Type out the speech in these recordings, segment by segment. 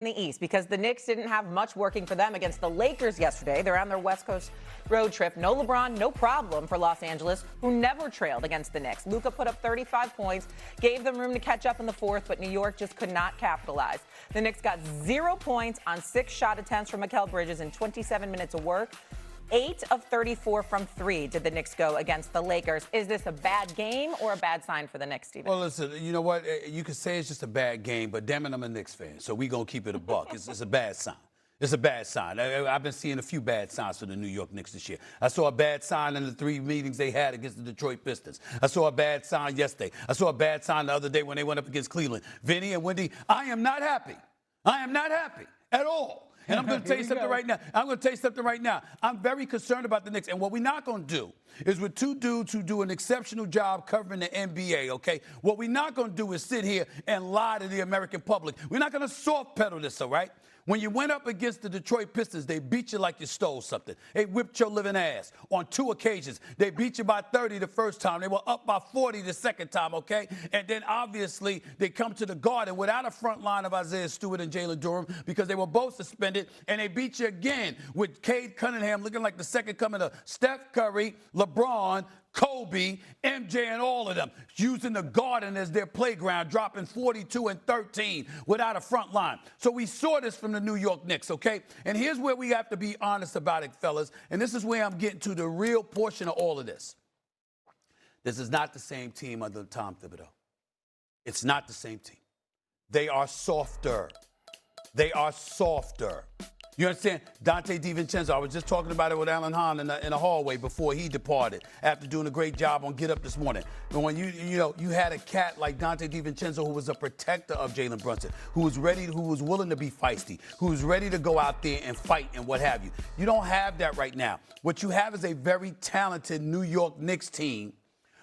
in the East because the Knicks didn't have much working for them against the Lakers yesterday. They're on their West Coast road trip. No LeBron, no problem for Los Angeles, who never trailed against the Knicks. Luka put up 35 points, gave them room to catch up in the fourth, but New York just could not capitalize. The Knicks got 0 points on 6 shot attempts from Mikal Bridges in 27 minutes of work. 8 of 34 from 3 did the Knicks go against the Lakers. Is this a bad game or a bad sign for the Knicks, Stephen? Well, listen, you know what? You could say it's just a bad game, but damn it, I'm a Knicks fan, so we going to keep it a buck. It's a bad sign. It's a bad sign. I've been seeing a few bad signs for the New York Knicks this year. I saw a bad sign in the 3 meetings they had against the Detroit Pistons. I saw a bad sign yesterday. I saw a bad sign the other day when they went up against Cleveland. Vinny and Wendy, I am not happy. I am not happy at all. And I'm going to tell you something right now. I'm very concerned about the Knicks. And what we're not going to do is with 2 dudes who do an exceptional job covering the NBA, okay? What we're not going to do is sit here and lie to the American public. We're not going to soft pedal this, all right? When you went up against the Detroit Pistons, they beat you like you stole something. They whipped your living ass on 2 occasions. They beat you by 30 the first time. They were up by 40 the second time, okay? And then, obviously, they come to the Garden without a front line of Isaiah Stewart and Jalen Durham because they were both suspended, and they beat you again with Cade Cunningham looking like the second coming of Steph Curry, LeBron, Kobe, MJ, and all of them using the Garden as their playground, dropping 42 and 13 without a front line. So we saw this from the New York Knicks, okay? And here's where we have to be honest about it, fellas. And this is where I'm getting to the real portion of all of this. This is not the same team under Tom Thibodeau. It's not the same team. They are softer. They are softer. You understand? Dante DiVincenzo, I was just talking about it with Alan Hahn in the hallway before he departed after doing a great job on Get Up this morning. But when you had a cat like Dante DiVincenzo who was a protector of Jalen Brunson, who was willing to be feisty, who was ready to go out there and fight and what have you. You don't have that right now. What you have is a very talented New York Knicks team.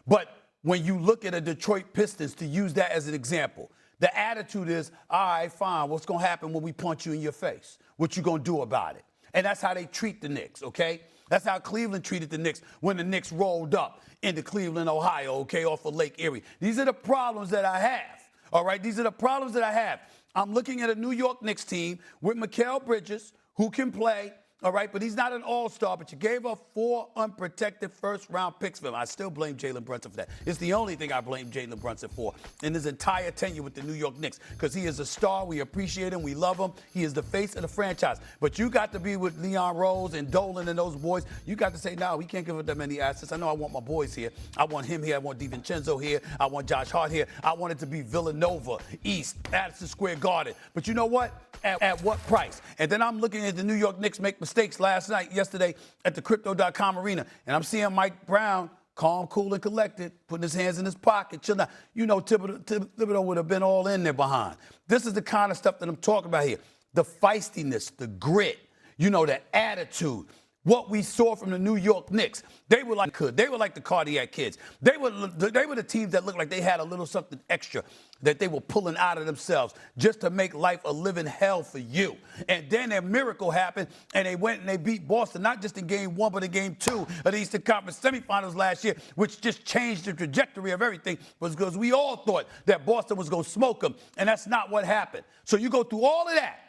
But when you look at a Detroit Pistons, to use that as an example, the attitude is, all right, fine, what's going to happen when we punch you in your face? What you going to do about it? And that's how they treat the Knicks, okay? That's how Cleveland treated the Knicks when the Knicks rolled up into Cleveland, Ohio, okay, off of Lake Erie. These are the problems that I have, all right? These are the problems that I have. I'm looking at a New York Knicks team with Mikal Bridges, who can play, all right, but he's not an all-star, but you gave up 4 unprotected first-round picks for him. I still blame Jalen Brunson for that. It's the only thing I blame Jalen Brunson for in his entire tenure with the New York Knicks because he is a star. We appreciate him. We love him. He is the face of the franchise. But you got to be with Leon Rose and Dolan and those boys. You got to say, no, we can't give up that many assets. I know I want my boys here. I want him here. I want DiVincenzo here. I want Josh Hart here. I want it to be Villanova, East, Madison Square Garden. But you know what? At what price? And then I'm looking at the New York Knicks make mistakes yesterday at the Crypto.com arena. And I'm seeing Mike Brown, calm, cool, and collected, putting his hands in his pocket, chilling out. You know, Thibodeau would have been all in there behind. This is the kind of stuff that I'm talking about here. The feistiness, the grit, you know, the attitude. What we saw from the New York Knicks, they were like the Cardiac Kids. They were the teams that looked like they had a little something extra that they were pulling out of themselves just to make life a living hell for you. And then a miracle happened, and they went and they beat Boston, not just in Game 1, but in Game 2 of the Eastern Conference semifinals last year, which just changed the trajectory of everything, was because we all thought that Boston was going to smoke them, and that's not what happened. So you go through all of that,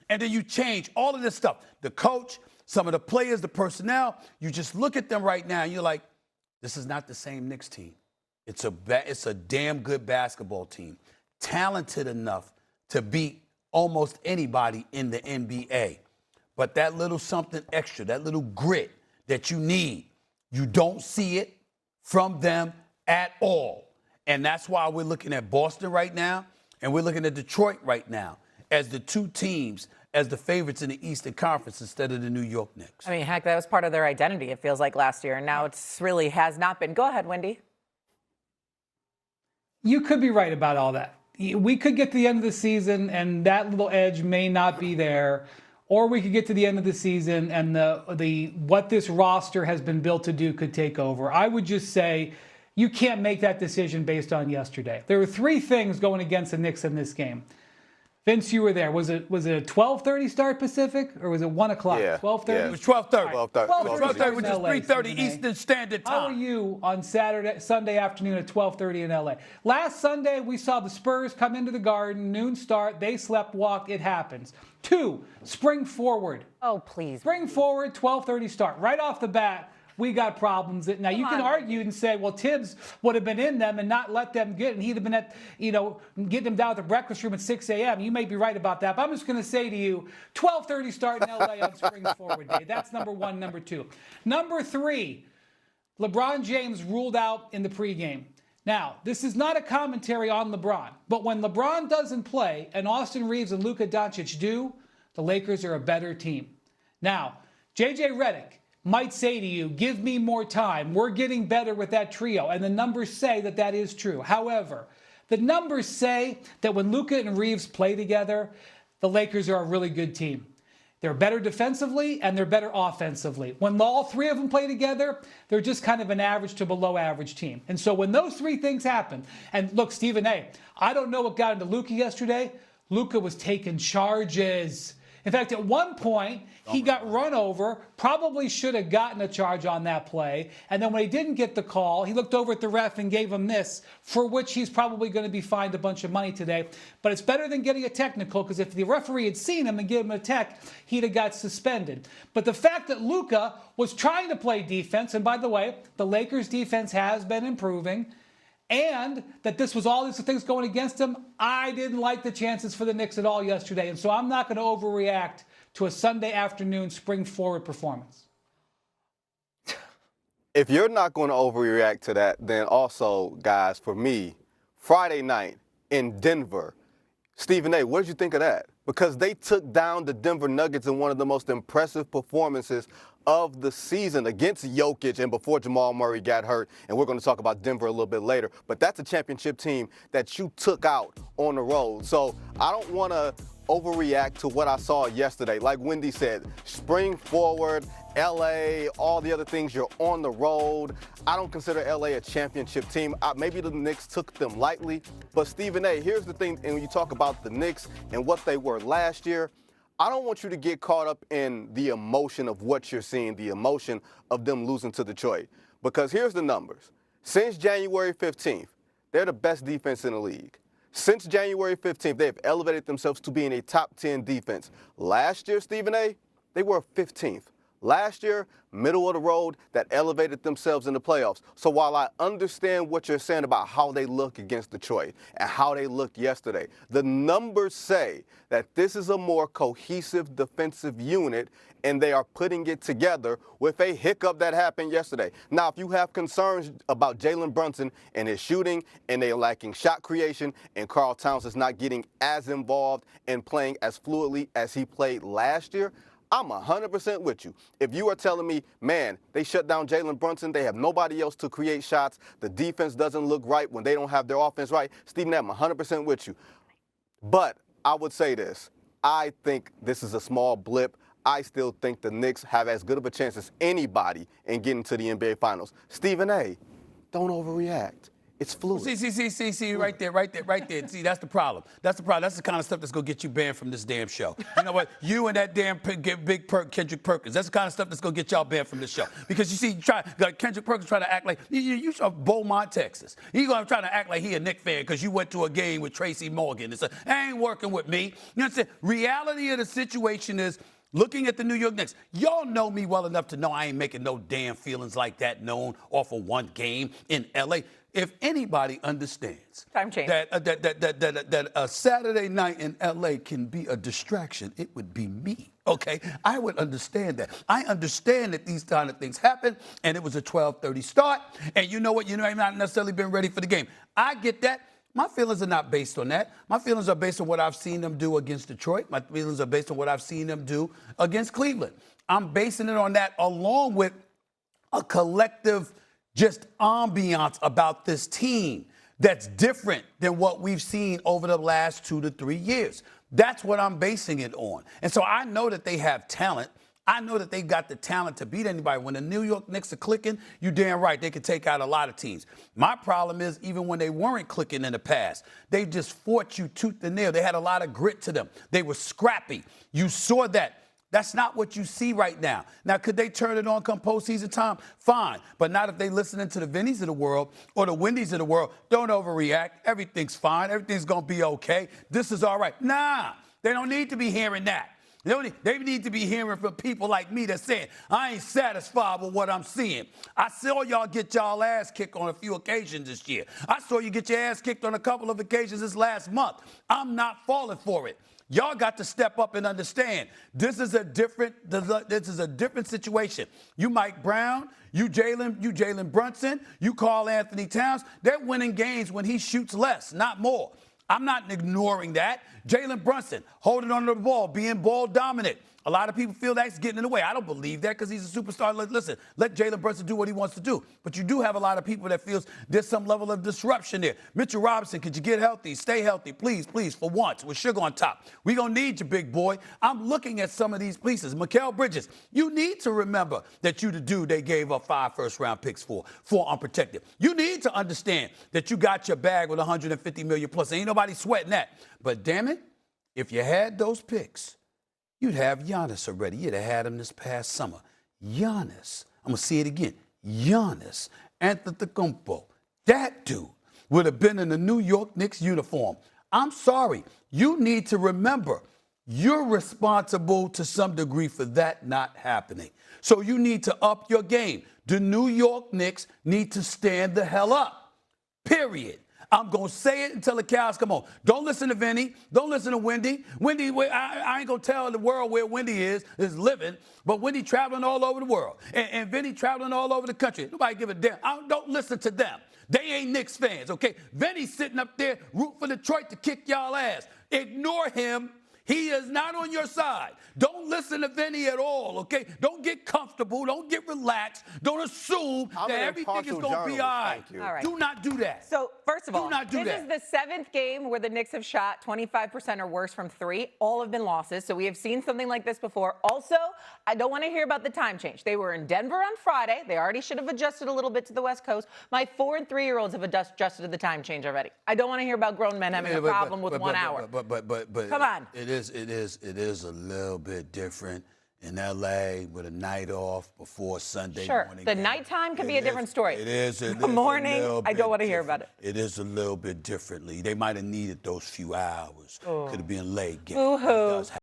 and then you change all of this stuff. The coach, some of the players, the personnel, you just look at them right now and you're like, this is not the same Knicks team. It's a damn good basketball team, talented enough to beat almost anybody in the NBA. But that little something extra, that little grit that you need, you don't see it from them at all. And that's why we're looking at Boston right now and we're looking at Detroit right now as the 2 teams as the favorites in the Eastern Conference instead of the New York Knicks. I mean, heck, that was part of their identity, it feels like, last year. And now it's really has not been. Go ahead, Wendy. You could be right about all that. We could get to the end of the season and that little edge may not be there. Or we could get to the end of the season and the what this roster has been built to do could take over. I would just say you can't make that decision based on yesterday. There were 3 things going against the Knicks in this game. Vince, you were there. Was it a 12:30 start Pacific, or was it 1 o'clock? Yeah. 12:30? Yeah. It was 12:30. 12:30. Which is 3:30 Eastern Standard Time. How are you on Sunday afternoon at 12:30 in LA? Last Sunday, we saw the Spurs come into the Garden, noon start. They slept walk. It happens. 2, spring forward. Oh, please. Spring forward, 12:30 start. Right off the bat, we got problems. Now, you can argue and say, well, Tibbs would have been in them and not let them get, and he'd have been at, getting them down at the breakfast room at 6 a.m. You may be right about that, but I'm just going to say to you, 12:30 start in LA on spring forward day. That's number 1. Number 2. Number 3, LeBron James ruled out in the pregame. Now, this is not a commentary on LeBron, but when LeBron doesn't play and Austin Reeves and Luka Doncic do, the Lakers are a better team. Now, JJ Redick might say to you, give me more time. We're getting better with that trio. And the numbers say that that is true. However, the numbers say that when Luka and Reeves play together, the Lakers are a really good team. They're better defensively and they're better offensively. When all 3 of them play together, they're just kind of an average to below average team. And so when those 3 things happen, and look, Stephen A., I don't know what got into Luka yesterday. Luka was taking charges. In fact, at one point, he got run over, probably should have gotten a charge on that play. And then when he didn't get the call, he looked over at the ref and gave him this, for which he's probably going to be fined a bunch of money today. But it's better than getting a technical, because if the referee had seen him and given him a tech, he'd have got suspended. But the fact that Luka was trying to play defense, and by the way, the Lakers' defense has been improving, and that this was all these things going against him, I didn't like the chances for the Knicks at all yesterday. And so I'm not going to overreact to a Sunday afternoon spring forward performance. If you're not going to overreact to that, then also, guys, for me, Friday night in Denver, Stephen A., what did you think of that? Because they took down the Denver Nuggets in one of the most impressive performances of the season against Jokic and before Jamal Murray got hurt. And we're going to talk about Denver a little bit later. But that's a championship team that you took out on the road. So I don't want to overreact to what I saw yesterday. Like Wendy said, spring forward, LA, all the other things, you're on the road. I don't consider LA a championship team. Maybe the Knicks took them lightly. But Stephen A., here's the thing, and when you talk about the Knicks and what they were last year, I don't want you to get caught up in the emotion of what you're seeing, the emotion of them losing to Detroit. Because here's the numbers. Since January 15th, they're the best defense in the league. Since January 15th, they have elevated themselves to being a top 10 defense. Last year, Stephen A., they were 15th. Last year, middle of the road, that elevated themselves in the playoffs. So while I understand what you're saying about how they look against Detroit and how they looked yesterday, the numbers say that this is a more cohesive defensive unit, and they are putting it together with a hiccup that happened yesterday. Now, if you have concerns about Jalen Brunson and his shooting, and they're lacking shot creation, and Karl Towns is not getting as involved and playing as fluidly as he played last year, I'm 100% with you. If you are telling me, man, they shut down Jalen Brunson, they have nobody else to create shots, the defense doesn't look right when they don't have their offense right, Stephen, I'm 100% with you. But I would say this. I think this is a small blip. I still think the Knicks have as good of a chance as anybody in getting to the NBA Finals. Stephen A., don't overreact. It's fluid. See, right there. See, that's the problem. That's the kind of stuff that's going to get you banned from this damn show. You know what? You and that damn big Kendrick Perkins, that's the kind of stuff that's going to get y'all banned from this show. Because you see, Kendrick Perkins trying to act like, you from Beaumont, Texas. He's going to try to act like he a Knicks fan because you went to a game with Tracy Morgan. It's ain't working with me. You know what I'm saying? Reality of the situation is, looking at the New York Knicks, y'all know me well enough to know I ain't making no damn feelings like that known off of one game in L.A. If anybody understands that a Saturday night in L.A. can be a distraction, it would be me, okay? I would understand that. I understand that these kind of things happen, and it was a 12:30 start, and you know what? You know, I've not necessarily been ready for the game. I get that. My feelings are not based on that. My feelings are based on what I've seen them do against Detroit. My feelings are based on what I've seen them do against Cleveland. I'm basing it on that along with a collective just ambiance about this team that's different than what we've seen over the last 2 to 3 years. That's what I'm basing it on. And so I know that they have talent. I know that they got the talent to beat anybody. When the New York Knicks are clicking, you damn right, they can take out a lot of teams. My problem is even when they weren't clicking in the past, they just fought you tooth and nail. They had a lot of grit to them. They were scrappy. You saw that. That's not what you see right now. Now, could they turn it on come postseason time? Fine. But not if they listening to the Vinnies of the world or the Wendy's of the world. Don't overreact. Everything's fine. Everything's going to be okay. This is all right. Nah, they don't need to be hearing that. They need to be hearing from people like me that saying, I ain't satisfied with what I'm seeing. I saw y'all get y'all ass kicked on a few occasions this year. I saw you get your ass kicked on a couple of occasions this last month. I'm not falling for it. Y'all got to step up and understand this is a different situation. You Mike Brown, you Jalen Brunson, you Karl Anthony Towns. They're winning games when he shoots less, not more. I'm not ignoring that. Jalen Brunson holding on to the ball, being ball dominant. A lot of people feel that's getting in the way. I don't believe that because he's a superstar. Listen, let Jalen Brunson do what he wants to do. But you do have a lot of people that feels there's some level of disruption there. Mitchell Robinson, could you get healthy? Stay healthy, please, for once, with sugar on top. We're going to need you, big boy. I'm looking at some of these pieces. Mikal Bridges, you need to remember that you the dude they gave up 5 first-round picks for unprotected. You need to understand that you got your bag with $150 million plus. Ain't nobody sweating that. But damn it, if you had those picks, you'd have Giannis already. You'd have had him this past summer. Giannis, I'm going to say it again, Giannis Antetokounmpo, that dude would have been in the New York Knicks uniform. I'm sorry. You need to remember you're responsible to some degree for that not happening. So you need to up your game. The New York Knicks need to stand the hell up, period. I'm going to say it until the cows come home. Don't listen to Vinny. Don't listen to Wendy. Wendy, I ain't going to tell the world where Wendy is living, but Wendy traveling all over the world. And Vinny traveling all over the country. Nobody give a damn. Don't listen to them. They ain't Knicks fans, okay? Vinny's sitting up there rooting for Detroit to kick y'all ass. Ignore him. He is not on your side. Don't listen to Vinny at all, okay? Don't get comfortable. Don't get relaxed. Don't assume that everything is going to be all right. All right. Do not do that. So, first of all, this is the 7th game where the Knicks have shot 25% or worse from 3. All have been losses, so we have seen something like this before. Also, I don't want to hear about the time change. They were in Denver on Friday. They already should have adjusted a little bit to the West Coast. My 4- and 3-year-olds have adjusted to the time change already. I don't want to hear about grown men having a problem with 1 hour. But come on. It is a little bit different in L.A. with a night off before Sunday morning. Sure, the nighttime can be a different story. It is. The morning, I don't want to hear about it. It is a little bit differently. They might have needed those few hours. Could have been late game. Boo-hoo.